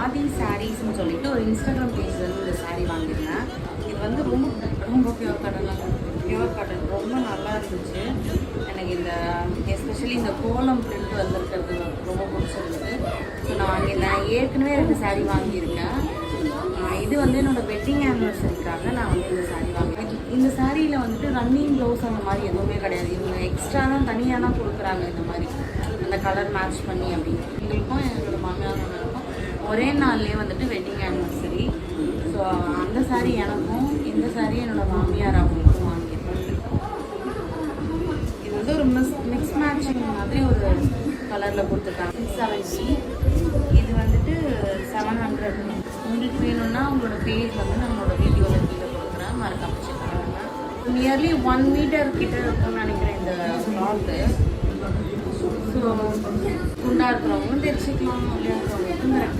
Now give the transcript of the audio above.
ஆதி சாரீஸ்ன்னு சொல்லிட்டு ஒரு இன்ஸ்டாகிராம் பேஜ்லேருந்து இந்த சாரீ வாங்கியிருந்தேன். இது வந்து ரொம்ப ரொம்ப பியூர் காட்டன் ரொம்ப நல்லா இருந்துச்சு. எனக்கு இந்த எஸ்பெஷலி இந்த கோலம் பிரிண்ட் வந்திருக்கிறது ரொம்ப பிடிச்சிருந்தது. ஸோ நான் வாங்கியிருந்தேன். ஏற்கனவே 2 சாரீ வாங்கியிருக்கேன். இது வந்து என்னோடய வெட்டிங் ஆனிவர்சரிக்காக நான் வந்து இந்த சாரீ வாங்கினேன். இந்த சாரியில் வந்துட்டு ரன்னிங் ப்ளவுஸ் அந்த மாதிரி எதுவுமே கிடையாது. இவங்க எக்ஸ்ட்ரா தான் தனியாக தான் கொடுக்குறாங்க. இந்த மாதிரி அந்த கலர் மேட்ச் பண்ணி அப்படின்னு எங்களுக்கும் என்னோடய மாமியாருக்கும் ஒரே நாள்லேயே வந்துட்டு வெட்டிங் ஆனிவர்சரி. ஸோ அந்த சாரீ எனக்கும், இந்த சாரீ என்னோடய மாமியார் அவங்களுக்கும் வாங்கியிருக்கேன். இது வந்து ஒரு மிக்ஸ் மேட்சிங் மாதிரி ஒரு கலரில் கொடுத்துருக்காங்க. 670. இது வந்துட்டு 700. உங்களுக்கு வேணும்னா உங்களோட பேஜ் வந்து நம்மளோட வீடியோவில் கீழே கொடுக்குறேன், மறக்காம செக் பண்ணுங்க. நியர்லி 1 மீட்டர் கிட்ட இருக்கும்னு நினைக்கிறேன் இந்த கிளாத்து. ஸோ குண்டாக இருக்கிறவங்களும் தைச்சிக்கலாம், இல்லையா இருக்கிறவங்களுக்கும் கரெக்டாக